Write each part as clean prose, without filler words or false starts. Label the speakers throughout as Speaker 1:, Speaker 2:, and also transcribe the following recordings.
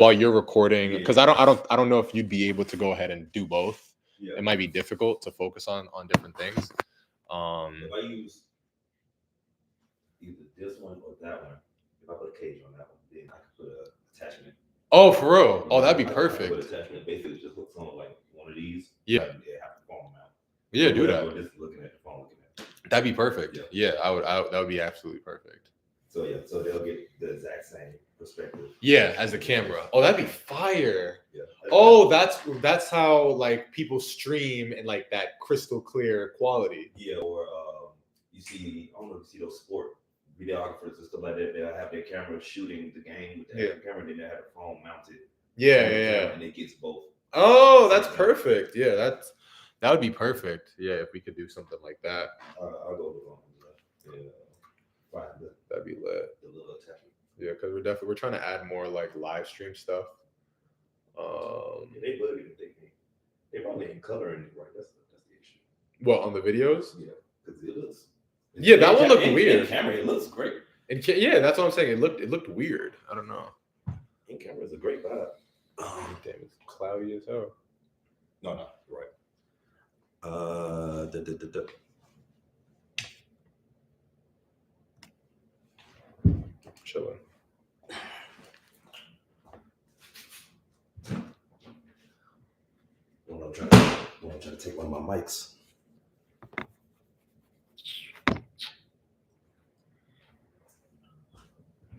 Speaker 1: while you're recording,
Speaker 2: Yeah.
Speaker 1: because I don't know if you'd be able to go ahead and do both.
Speaker 2: Yeah.
Speaker 1: It might be difficult to focus on different things.
Speaker 2: If I use either this one or that one, if I put a cage on that one, then I can put an attachment.
Speaker 1: Oh, for real? Oh, that'd be
Speaker 2: I can
Speaker 1: perfect.
Speaker 2: put attachment basically just hooks on like one of these.
Speaker 1: Yeah.
Speaker 2: And they have the phone mount.
Speaker 1: Yeah,
Speaker 2: So
Speaker 1: do
Speaker 2: whatever,
Speaker 1: that.
Speaker 2: Just looking at the phone, looking at it.
Speaker 1: That'd be perfect.
Speaker 2: Yeah.
Speaker 1: Yeah, that would be absolutely perfect.
Speaker 2: So yeah, so they'll get the exact same perspective.
Speaker 1: Yeah, as the camera. Oh, that'd be fire.
Speaker 2: Yeah.
Speaker 1: Oh, that's how like people stream in like that crystal clear quality.
Speaker 2: Yeah, or you see, I don't know if you see those sport videographers and stuff like that. They'll have their camera shooting the game with the camera, then they have the phone mounted.
Speaker 1: Yeah.
Speaker 2: And it gets both.
Speaker 1: Oh, that's perfect. Yeah, that would be perfect. Yeah, if we could do something like that.
Speaker 2: I'll go with
Speaker 1: that'd be lit.
Speaker 2: The little attachment.
Speaker 1: Yeah, because we're trying to add more like live stream stuff.
Speaker 2: They bug it if they probably ain't coloring it right. That's the issue.
Speaker 1: Well, on the videos.
Speaker 2: Yeah, because it looks.
Speaker 1: Yeah, that one looked weird.
Speaker 2: In camera, it looks great.
Speaker 1: Yeah, that's what I'm saying. It looked weird. I don't know.
Speaker 2: In camera is a great vibe.
Speaker 1: Damn, it's cloudy as hell.
Speaker 2: No, you're right.
Speaker 1: Chilling.
Speaker 2: I'm trying to take one of my mics.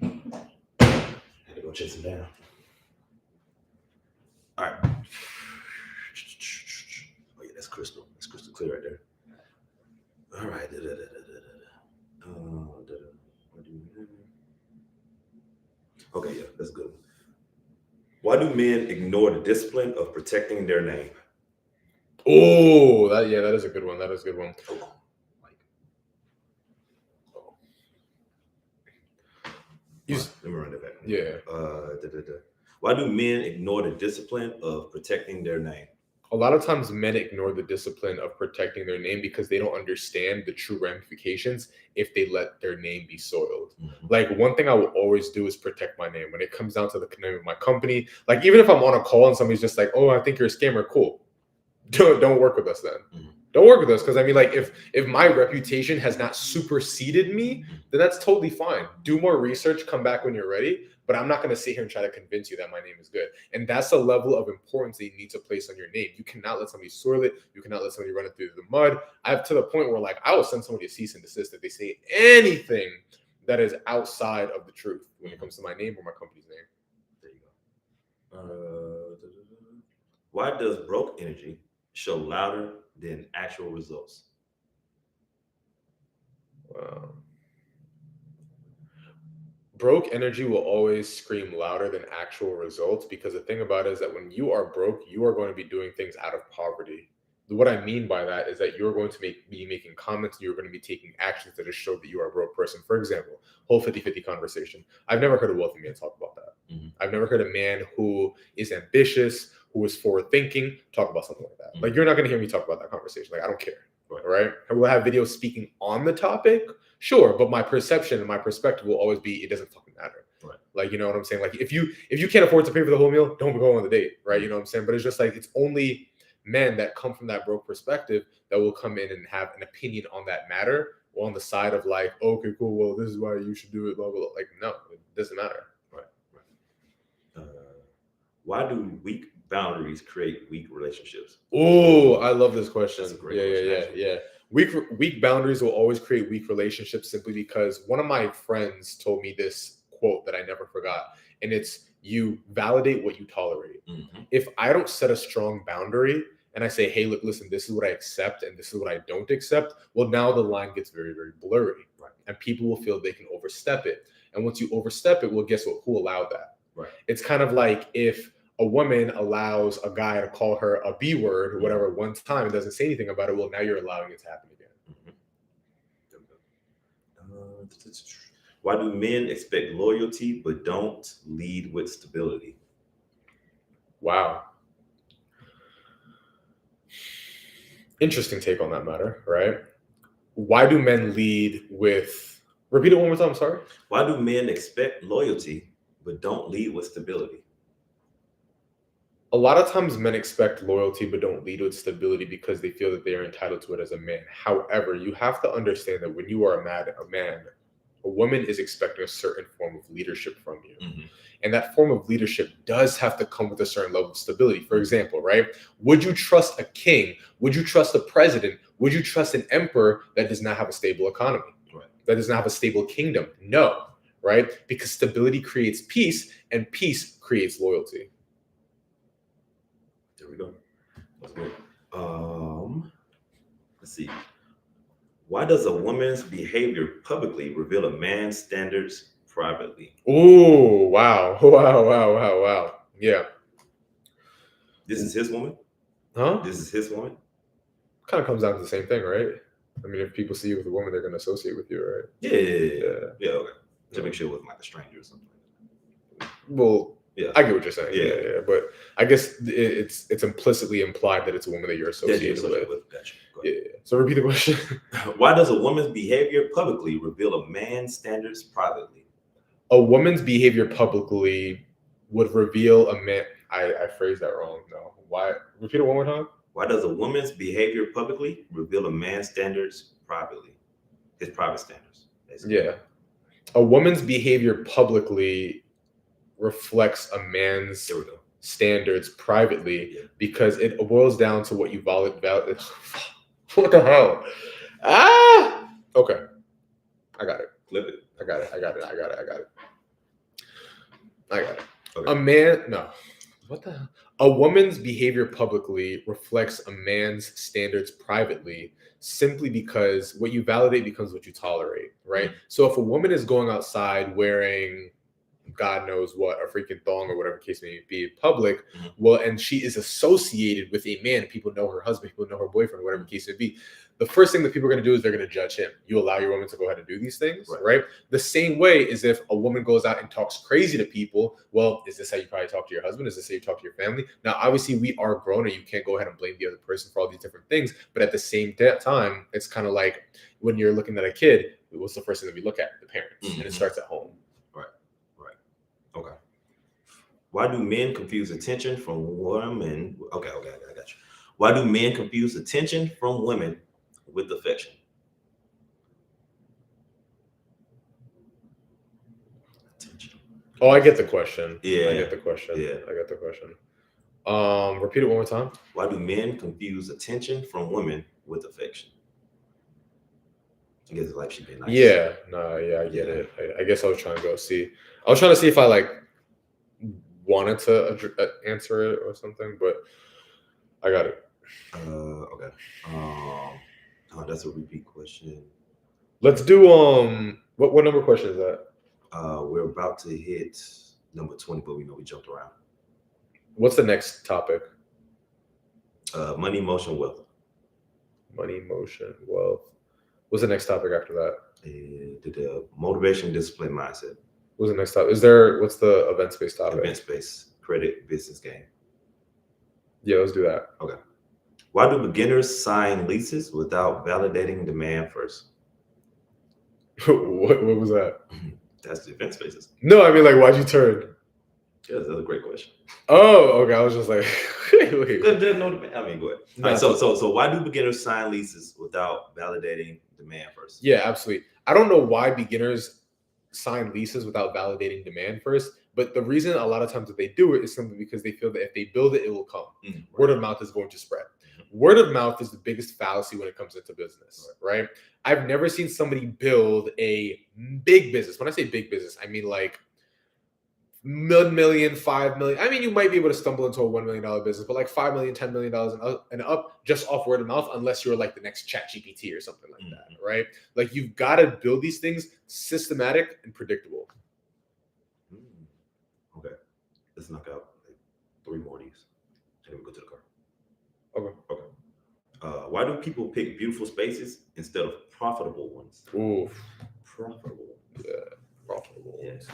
Speaker 2: Had to go chase him down. All right. Oh yeah, that's crystal. That's crystal clear right there. All right. Okay, yeah, that's good. Why do men ignore the discipline of protecting their name?
Speaker 1: Oh, that is a good one. That is a good one.
Speaker 2: Let me run it back.
Speaker 1: Yeah.
Speaker 2: Why do men ignore the discipline of protecting their name?
Speaker 1: A lot of times men ignore the discipline of protecting their name because they don't understand the true ramifications if they let their name be soiled. Mm-hmm. Like one thing I will always do is protect my name when it comes down to the name of my company. Like even if I'm on a call and somebody's just like, oh, I think you're a scammer, cool. Don't work with us then. Mm-hmm. Don't work with us because I mean, like if my reputation has not superseded me, then that's totally fine. Do more research, come back when you're ready. But I'm not going to sit here and try to convince you that my name is good. And that's the level of importance that you need to place on your name. You cannot let somebody soil it. You cannot let somebody run it through the mud. I have to the point where like I will send somebody a cease and desist if they say anything that is outside of the truth when it comes to my name or my company's name.
Speaker 2: There you go. Why does broke energy show louder than actual results?
Speaker 1: Wow. Broke energy will always scream louder than actual results because the thing about it is that when you are broke, you are going to be doing things out of poverty. What I mean by that is that you're going to be making comments and you're going to be taking actions that just show that you are a broke person. For example, whole 50-50 conversation. I've never heard a wealthy man talk about that. Mm-hmm. I've never heard a man who is ambitious, who is forward thinking, talk about something like that. Mm-hmm. Like you're not going to hear me talk about that conversation. Like I don't care. Right? I will have videos speaking on the topic, sure, but my perception and my perspective will always be it doesn't fucking matter. Right. Like you know what I'm saying? Like if you can't afford to pay for the whole meal, don't go on the date, right? You know what I'm saying? But it's just like it's only men that come from that broke perspective that will come in and have an opinion on that matter or on the side of like, okay, cool, well, this is why you should do it, blah blah blah. Like no, it doesn't matter.
Speaker 2: Right. Why do weak boundaries create weak relationships?
Speaker 1: Oh, I love this question.
Speaker 2: That's a great question.
Speaker 1: Yeah. Weak boundaries will always create weak relationships simply because one of my friends told me this quote that I never forgot. And it's you validate what you tolerate. Mm-hmm. If I don't set a strong boundary and I say, hey, look, listen, this is what I accept and this is what I don't accept. Well, now the line gets very, very blurry. Right. And people will feel they can overstep it. And once you overstep it, well, guess what? Who allowed that? Right. It's kind of like if a woman allows a guy to call her a B word or whatever one time and doesn't say anything about it, well, now you're allowing it to happen again.
Speaker 2: Mm-hmm. Why do men expect loyalty but don't lead with stability?
Speaker 1: Wow. Interesting take on that matter, right? Why do men lead with... Repeat it one more time, sorry.
Speaker 2: Why do men expect loyalty but don't lead with stability?
Speaker 1: A lot of times men expect loyalty but don't lead with stability because they feel that they are entitled to it as a man. However, you have to understand that when you are a man, a woman is expecting a certain form of leadership from you.
Speaker 2: Mm-hmm.
Speaker 1: And that form of leadership does have to come with a certain level of stability. For example, right? Would you trust a king? Would you trust a president? Would you trust an emperor that does not have a stable economy?
Speaker 2: Right.
Speaker 1: That does not have a stable kingdom? No, right? Because stability creates peace and peace creates loyalty.
Speaker 2: There we go. That's good. Let's see. Why does a woman's behavior publicly reveal a man's standards privately?
Speaker 1: Oh, wow. Wow. Yeah.
Speaker 2: This is his woman?
Speaker 1: Huh?
Speaker 2: This is his woman?
Speaker 1: Kind of comes down to the same thing, right? I mean, if people see you with a woman, they're going to associate with you, right?
Speaker 2: Yeah, okay. To make sure it wasn't like a stranger or something.
Speaker 1: Well,
Speaker 2: yeah,
Speaker 1: I get what you're saying.
Speaker 2: Yeah.
Speaker 1: But I guess it's implicitly implied that it's a woman that you're associated with.
Speaker 2: Gotcha.
Speaker 1: Yeah. So repeat the question.
Speaker 2: Why does a woman's behavior publicly reveal a man's standards privately?
Speaker 1: A woman's behavior publicly would reveal a man. I phrased that wrong. No. Why? Repeat it one more time.
Speaker 2: Why does a woman's behavior publicly reveal a man's standards privately? His private standards, basically.
Speaker 1: Yeah. A woman's behavior publicly reflects a man's standards privately because it boils down to what you validate. What the hell? Okay. I got it.
Speaker 2: Flip it.
Speaker 1: I got it.
Speaker 2: Okay.
Speaker 1: A man, no. What the hell? A woman's behavior publicly reflects a man's standards privately simply because what you validate becomes what you tolerate, right? Mm-hmm. So if a woman is going outside wearing God knows what, a freaking thong or whatever case may be in public, mm-hmm. well, and she is associated with a man, people know her husband, people know her boyfriend, whatever case may be, the first thing that people are going to do is they're going to judge him. You allow your woman to go ahead and do these things, right? The same way is if a woman goes out and talks crazy to people, well, is this how you probably talk to your husband? Is this how you talk to your family? Now, obviously, we are grown and you can't go ahead and blame the other person for all these different things, but at the same time, it's kind of like when you're looking at a kid, what's the first thing that we look at? The parents, mm-hmm. and it starts at home.
Speaker 2: Okay. Why do men confuse attention from women? Okay, I got you. Why do men confuse attention from women with affection?
Speaker 1: Attention. Oh, I get the question.
Speaker 2: Yeah.
Speaker 1: I get the question. Repeat it one more time.
Speaker 2: Why do men confuse attention from women with affection? I guess it's like she been nice.
Speaker 1: Yeah, I get it. I guess I was trying to see if I like wanted to answer it or something, but I got it.
Speaker 2: Okay. Oh, that's a repeat question.
Speaker 1: Let's do what number question is that?
Speaker 2: We're about to hit number 20, but we know we jumped around.
Speaker 1: What's the next topic?
Speaker 2: Money, motion, wealth.
Speaker 1: Money, motion, wealth. What's the next topic after that?
Speaker 2: The motivation, discipline, mindset.
Speaker 1: What's the next topic? What's the event space topic?
Speaker 2: Event space, credit, business game.
Speaker 1: Yeah, let's do that.
Speaker 2: Okay. Why do beginners sign leases without validating demand first?
Speaker 1: What was that?
Speaker 2: That's the event spaces.
Speaker 1: No, I mean, like, why'd you turn?
Speaker 2: Yeah, that's a great question.
Speaker 1: Oh, okay. I was just like, wait.
Speaker 2: I mean, go ahead. All right, so why do beginners sign leases without validating demand first?
Speaker 1: Yeah, absolutely. I don't know why beginners sign leases without validating demand first, but the reason a lot of times that they do it is simply because they feel that if they build it, it will come. Mm-hmm. Word of mouth is going to spread. Mm-hmm. Word of mouth is the biggest fallacy when it comes into business, right? I've never seen somebody build a big business. When I say big business, I mean like $1 million, $5 million. I mean, you might be able to stumble into a $1 million business, but like $5 million, $10 million and up just off word of mouth, unless you're like the next ChatGPT or something like that, right? Like you've got to build these things systematic and predictable.
Speaker 2: Okay, let's knock out like 3 more of these, and then we go to the car. Okay. Why do people pick beautiful spaces instead of profitable ones?
Speaker 1: Ooh,
Speaker 2: profitable.
Speaker 1: Yeah. Profitable ones.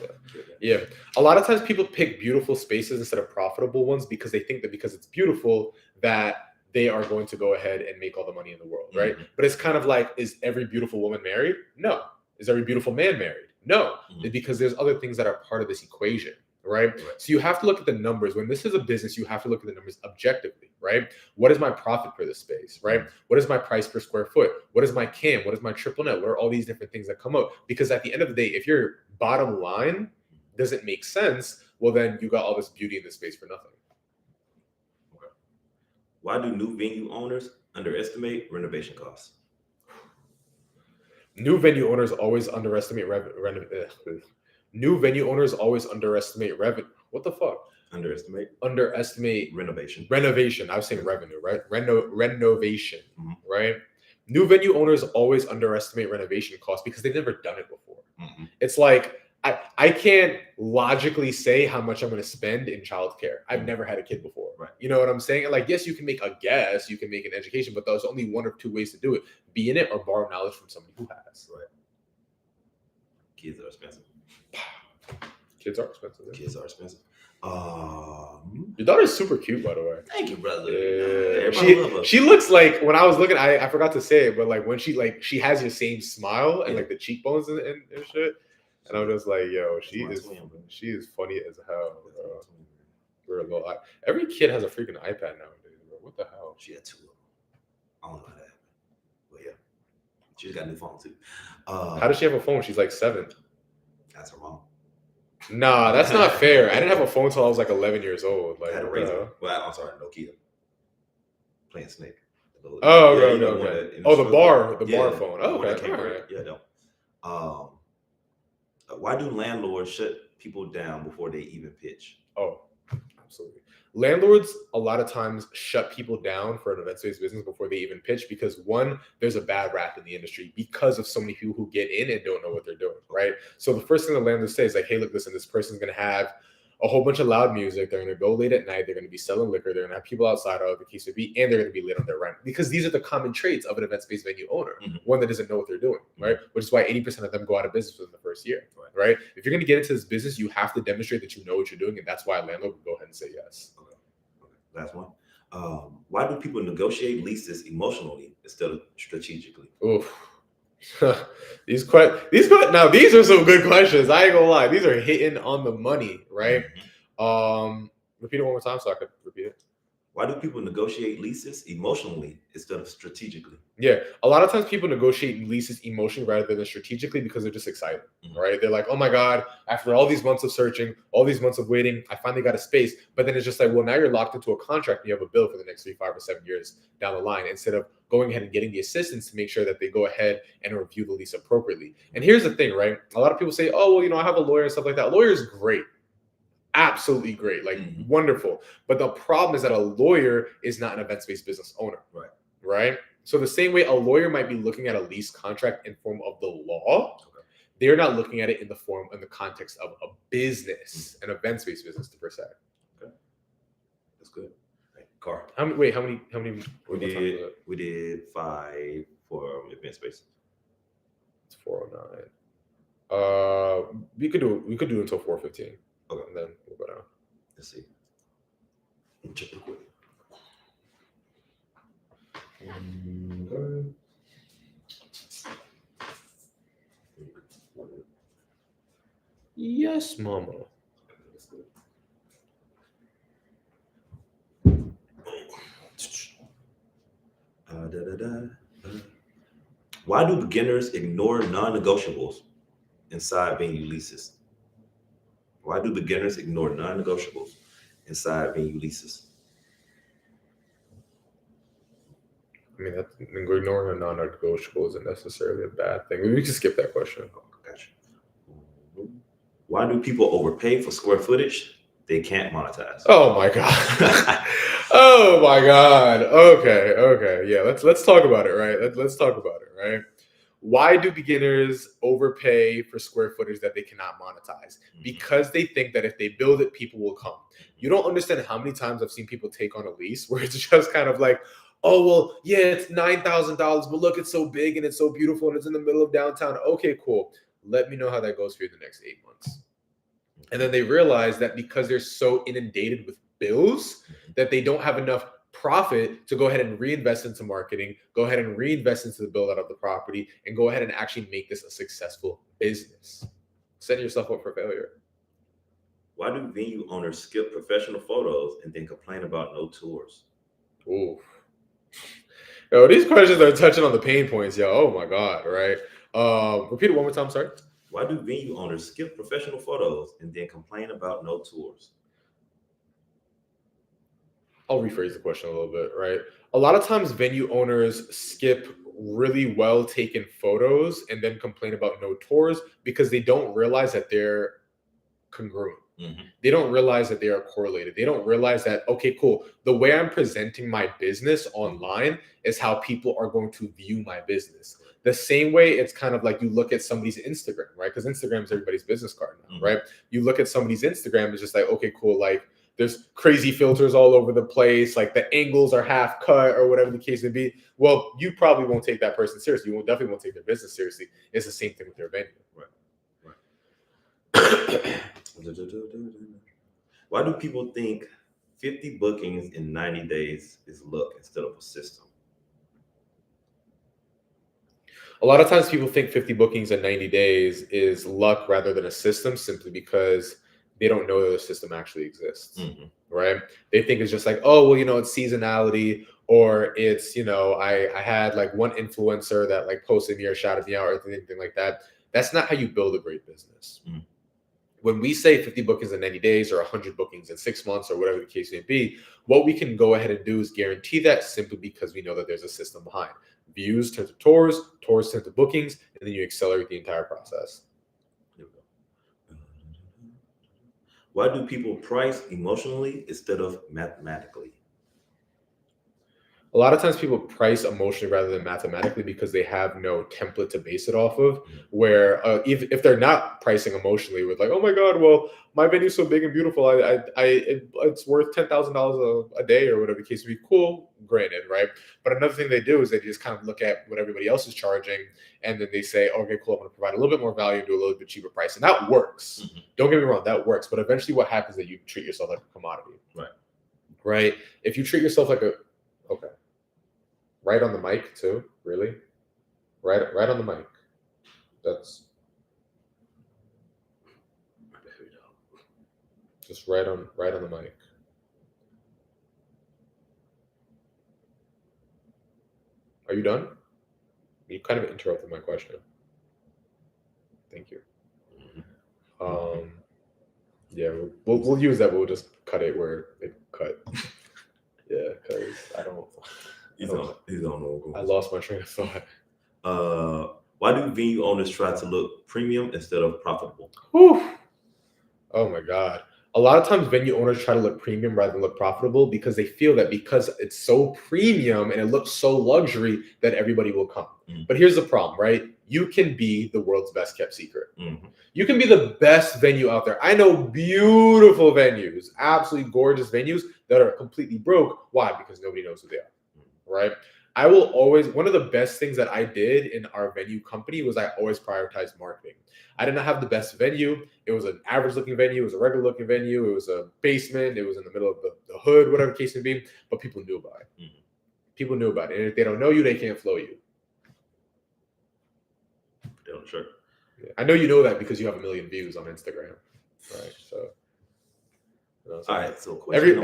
Speaker 1: Yeah. A lot of times people pick beautiful spaces instead of profitable ones because they think that because it's beautiful that they are going to go ahead and make all the money in the world, right? Mm-hmm. But it's kind of like, is every beautiful woman married? No. Is every beautiful man married? No. Mm-hmm. Because there's other things that are part of this equation, right? So you have to look at the numbers. When this is a business, you have to look at the numbers objectively, right? What is my profit for this space, right? What is my price per square foot? What is my CAM? What is my triple net? What are all these different things that come up? Because at the end of the day, if your bottom line doesn't make sense, well, then you got all this beauty in this space for nothing.
Speaker 2: Okay. Why do new venue owners underestimate renovation costs?
Speaker 1: New venue owners always underestimate New venue owners always underestimate revenue. What the fuck? Underestimate renovation. I was saying revenue, right? Renovation, right? New venue owners always underestimate renovation costs because they've never done it before. It's like I can't logically say how much I'm going to spend in childcare. I've never had a kid before.
Speaker 2: Right.
Speaker 1: You know what I'm saying? Like, yes, you can make a guess, you can make an education, but there's only one or two ways to do it: be in it or borrow knowledge from somebody who has.
Speaker 2: Right. Kids are expensive.
Speaker 1: Kids are expensive. Yeah.
Speaker 2: Kids are expensive.
Speaker 1: Your daughter's super cute, by the way.
Speaker 2: Thank you, brother.
Speaker 1: Yeah. She looks like, when I was looking, I forgot to say it, but like when she has your same smile and like the cheekbones and shit. And I'm just like, yo, she is funny as hell, bro. We're a little. Every kid has a freaking iPad nowadays, bro. What the hell?
Speaker 2: She had 2 of them. I don't know how that happened, but yeah, she's got a new phone too.
Speaker 1: How does she have a phone? She's like 7.
Speaker 2: That's her mom.
Speaker 1: Nah, that's not fair. I didn't have a phone till I was like 11 years old. Like,
Speaker 2: I had a Razor. Well, I'm sorry, Nokia. Playing Snake.
Speaker 1: Oh, okay. Oh, the bar phone. Oh, okay.
Speaker 2: All right. Yeah, no. Why do landlords shut people down before they even pitch?
Speaker 1: Oh, absolutely. Landlords a lot of times shut people down for an event-based business before they even pitch because, one, there's a bad rap in the industry because of so many people who get in and don't know what they're doing, right? So the first thing the landlord says is like, hey, look, listen, this person's going to have a whole bunch of loud music. They're going to go late at night. They're going to be selling liquor. They're going to have people outside, or the case would be, and they're going to be late on their rent, because these are the common traits of an event-based venue owner. One that doesn't know what they're doing, right? Which is why 80% of them go out of business within the first year, right? If you're going to get into this business, you have to demonstrate that you know what you're doing, and that's why a landlord would go ahead and say yes. Okay.
Speaker 2: Last one. Why do people negotiate leases emotionally instead of strategically?
Speaker 1: Oof. These now these are some good questions. I ain't gonna lie, these are hitting on the money, right? Repeat it one more time so I could repeat it.
Speaker 2: Why do people negotiate leases emotionally instead of strategically?
Speaker 1: Yeah, a lot of times people negotiate leases emotionally rather than strategically because they're just excited, right? They're like, oh my God, after all these months of searching, all these months of waiting, I finally got a space. But then it's just like, well, now you're locked into a contract and you have a bill for the next 3, 5, or 7 years down the line, instead of going ahead and getting the assistance to make sure that they go ahead and review the lease appropriately. And here's the thing, right? A lot of people say, oh, well, I have a lawyer and stuff like that. A lawyer is great. Absolutely great, like wonderful. But the problem is that a lawyer is not an events-based business owner, right? So the same way a lawyer might be looking at a lease contract in form of the law, they're not looking at it in the context of a business, an events-based business per se.
Speaker 2: Okay, that's good. Right. Car.
Speaker 1: How many?
Speaker 2: We did 5 for event space.
Speaker 1: It's 409. We could do it until 4:15. Okay, and then we'll go down.
Speaker 2: Let's see. Check real quick.
Speaker 1: Yes, mama.
Speaker 2: Why do beginners ignore non-negotiables inside venue leases? Why do beginners ignore non-negotiables inside venue leases?
Speaker 1: I mean, ignoring a non-negotiable isn't necessarily a bad thing. Maybe we can skip that question.
Speaker 2: Oh, gotcha. Why do people overpay for square footage they can't monetize?
Speaker 1: Oh my God. Oh my God. Okay. Yeah, let's talk about it, right? Let's talk about it, right? Why do beginners overpay for square footage that they cannot monetize? Because they think that if they build it, people will come. You don't understand how many times I've seen people take on a lease where it's just kind of like, oh, well, yeah, it's $9,000, but look, it's so big and it's so beautiful and it's in the middle of downtown. Okay, cool. Let me know how that goes for you the next 8 months. And then they realize that because they're so inundated with bills that they don't have enough profit to go ahead and reinvest into marketing, go ahead and reinvest into the build out of the property, and go ahead and actually make this a successful business. Setting yourself up for failure.
Speaker 2: Why do venue owners skip professional photos and then complain about no tours?
Speaker 1: Ooh. Yo, these questions are touching on the pain points, yo. Oh my God, right? Repeat it one more time, sorry.
Speaker 2: Why do venue owners skip professional photos and then complain about no tours?
Speaker 1: I'll rephrase the question a little bit, right? A lot of times venue owners skip really well taken photos and then complain about no tours because they don't realize that they're congruent.
Speaker 2: Mm-hmm.
Speaker 1: They don't realize that they are correlated. They don't realize that, okay, cool. The way I'm presenting my business online is how people are going to view my business. The same way it's kind of like you look at somebody's Instagram, right? Because Instagram is everybody's business card now,
Speaker 2: Mhm.
Speaker 1: right? You look at somebody's Instagram, it's just like, okay, cool. Like there's crazy filters all over the place. Like the angles are half cut or whatever the case may be. Well, you probably won't take that person seriously. You definitely won't take their business seriously. It's the same thing with their venue.
Speaker 2: Why do people think 50 bookings in 90 days is luck instead of a system?
Speaker 1: A lot of times people think 50 bookings in 90 days is luck rather than a system simply because they don't know that the system actually exists, right? They think it's just like, oh, well, it's seasonality, or it's, I had like one influencer that like posted me or shouted me out or anything like that. That's not how you build a great business. When we say 50 bookings in 90 days or 100 bookings in 6 months or whatever the case may be, what we can go ahead and do is guarantee that simply because we know that there's a system behind. Views turn to tours turn to bookings, and then you accelerate the entire process.
Speaker 2: There we go. Why do people price emotionally instead of mathematically?
Speaker 1: A lot of times people price emotionally rather than mathematically because they have no template to base it off of. Where if they're not pricing emotionally with like, oh my God, well, my venue's so big and beautiful, it's worth $10,000 a day or whatever the case would be. Cool, granted, right? But another thing they do is they just kind of look at what everybody else is charging, and then they say, okay, cool, I'm going to provide a little bit more value, do a little bit cheaper price, and that works. Don't get me wrong, that works. But eventually, what happens is that you treat yourself like a commodity, right? If you treat yourself like right on the mic too, really? Right on the mic. That's just right on the mic. Are you done? You kind of interrupted my question. Thank you. Yeah, we'll use that. We'll just cut it where it cut. Yeah, because I don't know. I lost my train of thought.
Speaker 2: Why do venue owners try to look premium instead of profitable?
Speaker 1: Whew. Oh my God. A lot of times venue owners try to look premium rather than look profitable because they feel that because it's so premium and it looks so luxury that everybody will come. But here's the problem, right? You can be the world's best kept secret. You can be the best venue out there. I know beautiful venues, absolutely gorgeous venues that are completely broke. Why? Because nobody knows who they are, right? I will always, one of the best things that I did in our venue company was I always prioritized marketing. I did not have the best venue. It was an average looking venue. It was a regular looking venue. It was a basement. It was in the middle of the hood, whatever the case may be. But people knew about it. People knew about it. And if they don't know you, they can't flow you.
Speaker 2: Sure.
Speaker 1: Yeah. I know you know that because you have 1 million views on Instagram. Right. So.
Speaker 2: All right. So question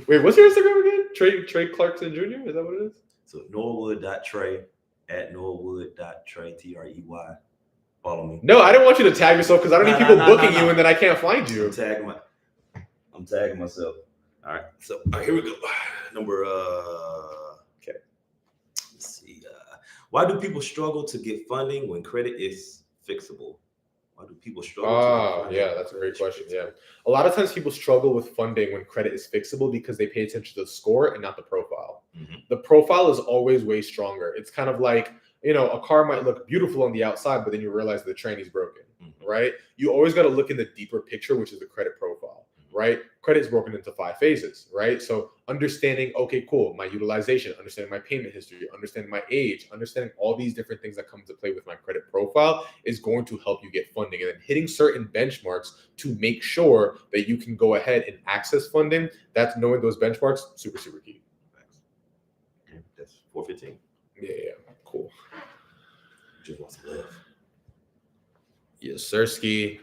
Speaker 1: wait, what's your Instagram again? Trey Clarkson Jr.? Is that what it is?
Speaker 2: So Norwood.Trey at Norwood.Trey Trey. Follow me.
Speaker 1: No, I didn't want you to tag yourself because I don't need people booking you and then I can't find you.
Speaker 2: I'm tagging myself. All right. So here we go. Number
Speaker 1: okay.
Speaker 2: Let's see. Why do people struggle to get funding when credit is fixable? Why do people struggle?
Speaker 1: Yeah, that's a great question. Yeah. A lot of times people struggle with funding when credit is fixable because they pay attention to the score and not the profile. The profile is always way stronger. It's kind of like, a car might look beautiful on the outside, but then you realize the tranny's broken, right? You always got to look in the deeper picture, which is the credit profile, right? Credit is broken into 5 phases, right? So understanding, okay, cool, my utilization, understanding my payment history, understanding my age, understanding all these different things that come into play with my credit profile is going to help you get funding. And then hitting certain benchmarks to make sure that you can go ahead and access funding. That's knowing those benchmarks, super, super key.
Speaker 2: That's 415.
Speaker 1: Yeah, cool.
Speaker 2: Just want some love.
Speaker 1: Yes, Sirski.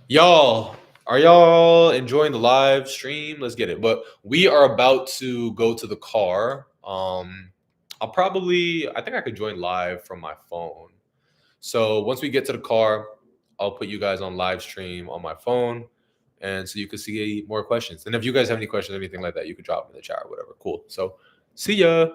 Speaker 1: Y'all, Are y'all enjoying the live stream? Let's get it. But we are about to go to the car. I think I could join live from my phone. So once we get to the car, I'll put you guys on live stream on my phone. And so you can see more questions. And if you guys have any questions or anything like that, you can drop them in the chat or whatever. Cool. So see ya.